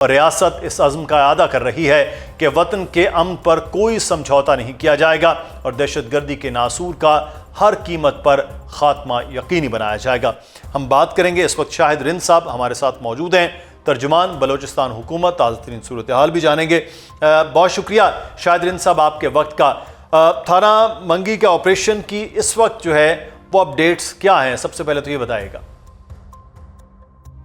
اور ریاست اس عزم کا اعادہ کر رہی ہے کہ وطن کے امن پر کوئی سمجھوتا نہیں کیا جائے گا اور دہشت گردی کے ناسور کا ہر قیمت پر خاتمہ یقینی بنایا جائے گا۔ ہم بات کریں گے، اس وقت شاہد رند صاحب ہمارے ساتھ موجود ہیں، ترجمان بلوچستان حکومت، تازہ ترین صورتحال بھی جانیں گے۔ بہت شکریہ شاہد رند صاحب آپ کے وقت کا۔ تھانہ منگی کے آپریشن کی اس وقت جو ہے وہ اپڈیٹس کیا ہیں؟ سب سے پہلے تو یہ بتائیے گا۔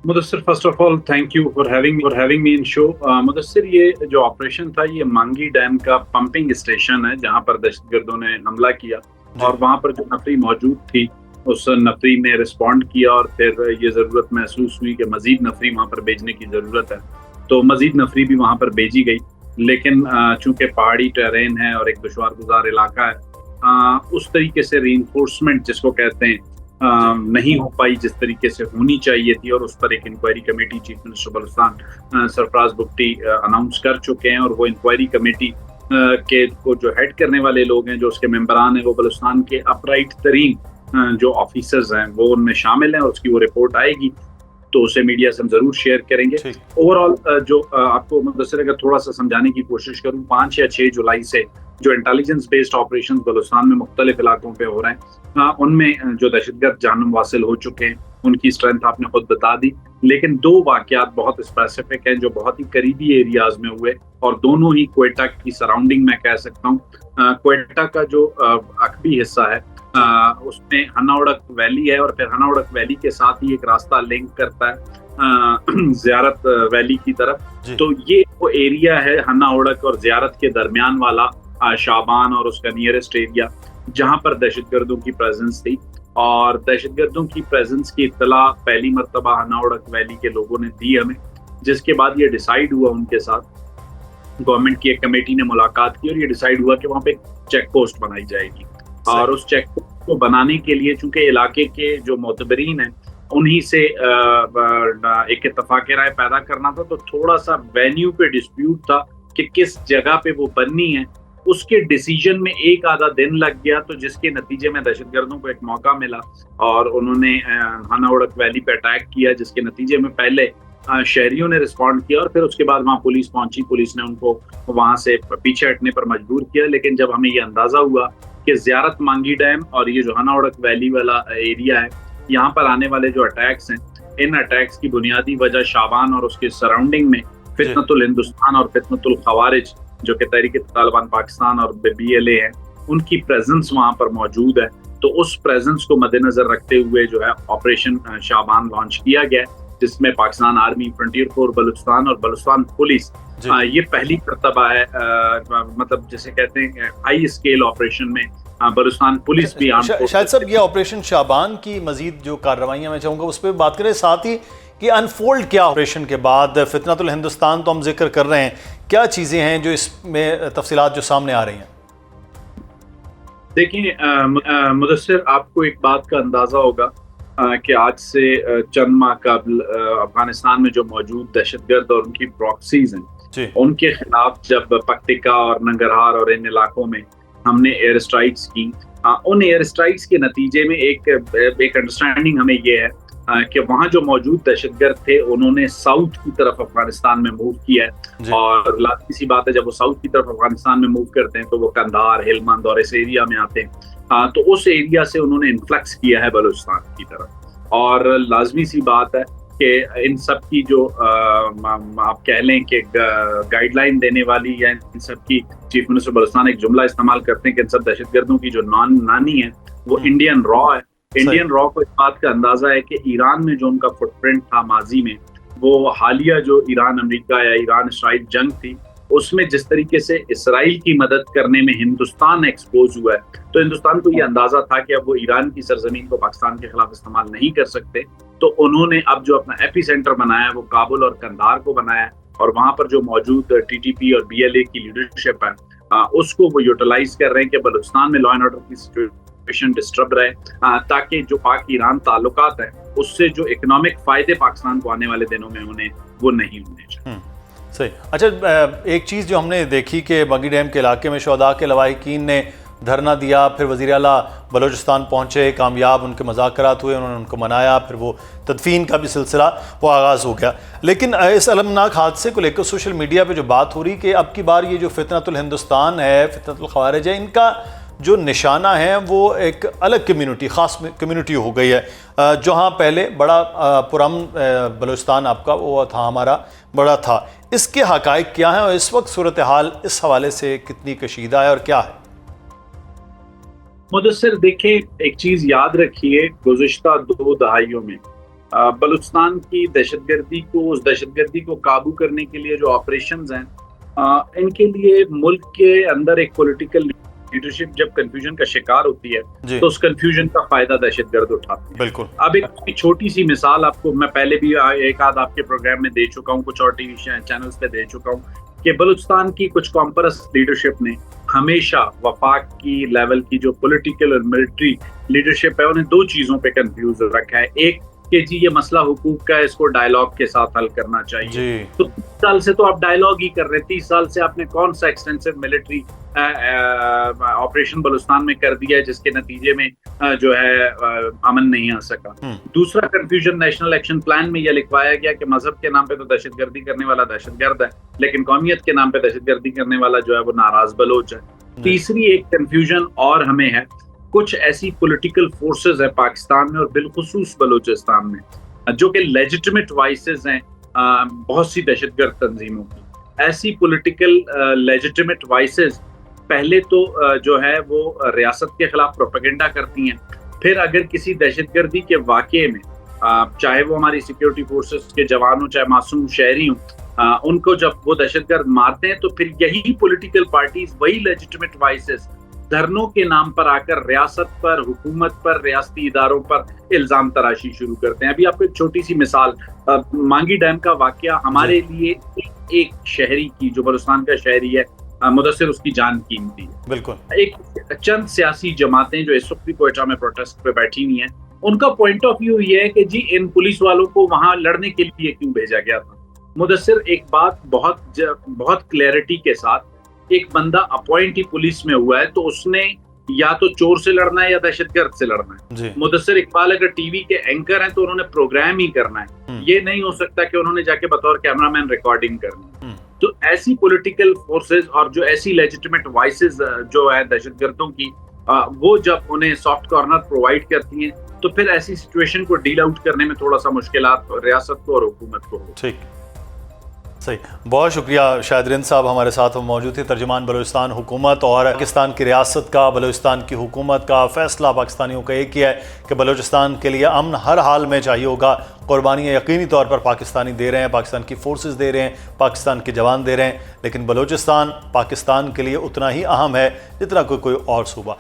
Mudassar, first of all thank you for having me in show. Mudassar, یہ جو آپریشن تھا یہ مانگی ڈیم کا پمپنگ اسٹیشن ہے جہاں پر دہشت گردوں نے حملہ کیا اور وہاں پر جو نفری موجود تھی اس نفری نے رسپونڈ کیا اور پھر یہ ضرورت محسوس ہوئی کہ مزید نفری وہاں پر بھیجنے کی ضرورت ہے، تو مزید نفری بھی وہاں پر بھیجی گئی، لیکن چونکہ پہاڑی ٹیرین ہے اور ایک دشوار گزار علاقہ ہے، اس طریقے سے ری انفورسمنٹ جس کو کہتے ہیں نہیں ہو پائی جس طریقے سے ہونی چاہیے تھی، اور اس پر ایک inquiry committee chief minister Balochistan Sarfraz Bugti announce کر چکے ہیں، اور وہ انکوائری کمیٹی کے کو جو ہیڈ کرنے والے لوگ ہیں، جو اس کے ممبران ہیں، وہ بلوچستان کے اپرائٹ ترین جو آفیسرز ہیں وہ ان میں شامل ہیں، اور اس کی وہ رپورٹ آئے گی تو اسے میڈیا سے ہم ضرور شیئر کریں گے۔ اوور آل جو آپ کو مدثر اگر تھوڑا سا سمجھانے کی کوشش کروں، 5 یا 6 جولائی سے جو انٹیلیجنس بیسڈ آپریشن بلوچستان میں مختلف علاقوں پہ ہو رہے ہیں، ان میں جو دہشت گرد جانم واصل ہو چکے ہیں، ان کی اسٹرینتھ آپ نے خود بتا دی، لیکن 2 واقعات بہت اسپیسیفک ہیں جو بہت ہی قریبی ایریاز میں ہوئے، اور دونوں ہی کوئٹہ کی سراؤنڈنگ میں کہہ سکتا ہوں۔ کوئٹہ کا جو عقبی حصہ ہے اس میں ہنا اڑک ویلی ہے، اور پھر ہنا اڑک ویلی کے ساتھ ہی ایک راستہ لنک کرتا ہے زیارت ویلی کی طرف، تو یہ وہ ایریا ہے ہنا اڑک اور زیارت کے درمیان والا شابان اور اس کا نیئرسٹ ایریا جہاں پر دہشت گردوں کی پریزنس تھی، اور دہشت گردوں کی پریزنس کی اطلاع پہلی مرتبہ ہنا اڑک ویلی کے لوگوں نے دی ہمیں، جس کے بعد یہ ڈیسائیڈ ہوا ان کے ساتھ، گورنمنٹ کی ایک کمیٹی نے ملاقات کی اور یہ ڈیسائیڈ ہوا کہ وہاں پہ چیک پوسٹ بنائی جائے گی، اور اس چیک پوسٹ کو بنانے کے لیے چونکہ علاقے کے جو معتبرین ہیں انہی سے ایک اتفاق رائے پیدا کرنا تھا، تو تھوڑا سا وینیو پہ ڈسپیوٹ تھا کہ کس جگہ پہ وہ بننی ہے، اس کے ڈیسیجن میں 1 آدھا دن لگ گیا، تو جس کے نتیجے میں دہشت گردوں کو ایک موقع ملا اور انہوں نے ہنا اڑک ویلی پہ اٹیک کیا، جس کے نتیجے میں پہلے شہریوں نے رسپونڈ کیا اور پھر اس کے بعد وہاں پولیس پہنچی، پولیس نے ان کو وہاں سے پیچھے ہٹنے پر مجبور کیا، لیکن جب ہمیں یہ اندازہ ہوا کہ زیارت مانگی ڈیم اور یہ جو ہنا اڑک ویلی والا ایریا ہے یہاں پر آنے والے جو اٹیکس ہیں، ان اٹیکس کی بنیادی وجہ شابان اور اس کے سراؤنڈنگ میں فتنۃ الہندوستان اور فتنۃ الخوارج جو کہ تحریک طالبان پاکستان اور BLA ہیں، ان کی پریزنس وہاں پر موجود ہے، تو اس پریزنس کو مد نظر رکھتے ہوئے جو ہے آپریشن شابان لانچ کیا گیا، جس میں Pakistan army, frontier force Balochistan اور بلوچستان پولیس یہ پہلی مرتبہ ہے، مطلب جسے کہتے ہیں ہائی اسکیل آپریشن میں بلوچستان پولیس بھی شاید صاحب یہ آپریشن شابان کی مزید جو کارروائیاں میں چاہوں گا اس پہ بات کریں، ساتھ ہی کہ انفولڈ کیا آپریشن کے بعد فتنۃ الہندوستان تو ہم ذکر کر رہے ہیں، کیا چیزیں ہیں جو اس میں تفصیلات جو سامنے آ رہی ہیں؟ دیکھیں مدثر، آپ کو ایک بات کا اندازہ ہوگا کہ آج سے چند ماہ قبل افغانستان میں جو موجود دہشت گرد اور ان کی پراکسیز ہیں، ان کے خلاف جب پکتیکا اور ننگرہار اور ان علاقوں میں ہم نے ایئر اسٹرائکس کی، ان ایئر اسٹرائکس کے نتیجے میں ایک انڈرسٹینڈنگ ہمیں یہ ہے کہ وہاں جو موجود دہشت گرد تھے انہوں نے ساؤتھ کی طرف افغانستان میں موو کیا ہے، اور لازمی سی بات ہے جب وہ ساؤتھ کی طرف افغانستان میں موو کرتے ہیں تو وہ قندھار، ہلمند اور اس ایریا میں آتے ہیں، تو اس ایریا سے انہوں نے انفلکس کیا ہے بلوچستان کی طرف، اور لازمی سی بات ہے کہ ان سب کی جو آپ کہہ لیں کہ گائیڈ لائن دینے والی یا ان سب کی چیف منسٹر بلوچستان ایک جملہ استعمال کرتے ہیں کہ ان سب دہشت گردوں کی جو نانی ہے وہ انڈین را ہے۔ انڈین را کو اس بات کا اندازہ ہے کہ ایران میں جو ان کا فٹ پرنٹ تھا ماضی میں، وہ حالیہ جو ایران امریکہ یا ایران اسرائیل جنگ تھی اس میں جس طریقے سے اسرائیل کی مدد کرنے میں ہندوستان ایکسپوز ہوا ہے، تو ہندوستان کو یہ اندازہ تھا کہ اب وہ ایران کی سرزمین کو پاکستان کے خلاف استعمال نہیں کر سکتے، تو انہوں نے اب جو اپنا ایپی سینٹر بنایا ہے وہ کابل اور قندھار کو بنایا ہے، اور وہاں پر جو موجود TTP اور BLA کی لیڈرشپ ہے اس کو وہ یوٹیلائز کر رہے ہیں کہ بلوچستان میں لا اینڈ آرڈر کی سچویشن ڈسٹرب رہے، تاکہ جو پاک ایران تعلقات ہیں اس سے جو اکنامک فائدے پاکستان کو آنے والے دنوں میں انہیں وہ نہیں ہونے چاہیے۔ صحیح۔ اچھا، ایک چیز جو ہم نے دیکھی کہ منگی ڈیم کے علاقے میں شہداء کے لواحقین نے دھرنا دیا، پھر وزیر اعلیٰ بلوچستان پہنچے، کامیاب ان کے مذاکرات ہوئے، انہوں نے ان کو منایا، پھر وہ تدفین کا بھی سلسلہ وہ آغاز ہو گیا۔ لیکن اس المناک حادثے کو لے کر سوشل میڈیا پہ جو بات ہو رہی کہ اب کی بار یہ جو فتنۃ الہندوستان ہے، فتنۃ الخوارج ہے، ان کا جو نشانہ ہے وہ ایک الگ کمیونٹی، خاص کمیونٹی ہو گئی ہے۔ جہاں پہلے بڑا پرامن بلوچستان آپ کا وہ تھا، ہمارا بڑا تھا، اس کے حقائق کیا ہیں اور اس وقت صورتحال اس حوالے سے کتنی کشیدہ ہے اور کیا ہے؟ مدثر دیکھیں، ایک چیز یاد رکھیے، گزشتہ 2 دہائیوں میں بلوچستان کی دہشت گردی کو، اس دہشت گردی کو قابو کرنے کے لیے جو آپریشنز ہیں، ان کے لیے ملک کے اندر ایک پولیٹیکل لیڈرشپ جب کنفیوژن کا شکار ہوتی ہے تو اس کنفیوژن کا فائدہ دہشت گرد اٹھاتے ہیں۔ بالکل۔ اب ایک چھوٹی سی مثال آپ کو میں پہلے بھی ایک آدھ آپ کے پروگرام میں دے چکا ہوں، کچھ اور ٹی وی چینلز پہ دے چکا ہوں کہ بلوچستان کی کچھ کامپرس لیڈرشپ نے ہمیشہ وفاق کی لیول کی جو پولیٹیکل اور ملٹری لیڈرشپ ہے انہیں 2 چیزوں پہ کنفیوز رکھا ہے۔ ایک کہ جی یہ مسئلہ حقوق کا ہے، اس کو ڈائیلاگ کے ساتھ حل کرنا چاہیے، تو 30 سال سے تو آپ ڈائیلاگ ہی کر رہے ہیں، 30 سال سے آپ نے کون سا ایکسٹینسو ملٹری آپریشن بلوچستان میں کر دیا ہے جس کے نتیجے میں جو ہے امن نہیں آ سکا۔ دوسرا کنفیوژن نیشنل ایکشن پلان میں یہ لکھوایا گیا کہ مذہب کے نام پہ تو دہشت گردی کرنے والا دہشت گرد ہے، لیکن قومیت کے نام پہ دہشت گردی کرنے والا جو ہے وہ ناراض بلوچ ہے۔ تیسری ایک کنفیوژن اور ہمیں ہے، کچھ ایسی پولیٹیکل فورسز ہیں پاکستان میں اور بالخصوص بلوچستان میں جو کہ لیجٹمیٹ وائسز ہیں بہت سی دہشت گرد تنظیموں کی۔ ایسی پولیٹیکل لیجٹمیٹ وائسز پہلے تو جو ہے وہ ریاست کے خلاف پروپیگنڈا کرتی ہیں، پھر اگر کسی دہشت گردی کے واقعے میں چاہے وہ ہماری سیکیورٹی فورسز کے جوان ہوں چاہے معصوم شہری ہوں، ان کو جب وہ دہشت گرد مارتے ہیں تو پھر یہی پولیٹیکل پارٹیز، وہی لیجٹمیٹ وائسز دھرنوں کے نام پر آ کر ریاست پر، حکومت پر، ریاستی اداروں پر الزام تراشی شروع کرتے ہیں۔ ابھی آپ کو ایک چھوٹی سی مثال، مانگی ڈیم کا واقعہ ہمارے لیے ایک شہری کی، جو بلوچستان کا شہری ہے مدثر، اس کی جان قیمتی ہے۔ بالکل۔ ایک چند سیاسی جماعتیں جو اس وقت بھی کوئٹہ میں پروٹیسٹ پہ بیٹھی ہوئی ہیں، ان کا پوائنٹ آف ویو یہ ہے کہ جی ان پولیس والوں کو وہاں لڑنے کے لیے کیوں بھیجا گیا تھا۔ مدثر ایک بات بہت کلیئرٹی کے ساتھ، ایک بندہ اپوائنٹ ہی پولیس میں ہوا ہے تو اس نے یا تو چور سے لڑنا ہے یا دہشت گرد سے لڑنا ہے۔ مدثر اقبال اگر ٹی وی کے اینکر ہیں تو انہوں نے پروگرام ہی کرنا ہے، یہ نہیں ہو سکتا کہ انہوں نے جا کے بطور کیمرہ مین ریکارڈنگ کرنی۔ تو ایسی پولیٹیکل فورسز اور جو ایسی لیجٹمیٹ وائسز جو ہے دہشت گردوں کی، وہ جب انہیں سافٹ کارنر پرووائڈ کرتی ہیں تو پھر ایسی سچویشن کو ڈیل آؤٹ کرنے میں تھوڑا سا مشکلات ریاست کو اور حکومت کو ہو۔ ٹھیک، صحیح، بہت شکریہ شاہد رند صاحب ہمارے ساتھ موجود تھے، ترجمان بلوچستان حکومت اور پاکستان کی ریاست کا، بلوچستان کی حکومت کا فیصلہ پاکستانیوں کا ایک ہی ہے کہ بلوچستان کے لیے امن ہر حال میں چاہیے ہوگا۔ قربانیاں یقینی طور پر پاکستانی دے رہے ہیں، پاکستان کی فورسز دے رہے ہیں، پاکستان کے جوان دے رہے ہیں، لیکن بلوچستان پاکستان کے لیے اتنا ہی اہم ہے جتنا کوئی اور صوبہ۔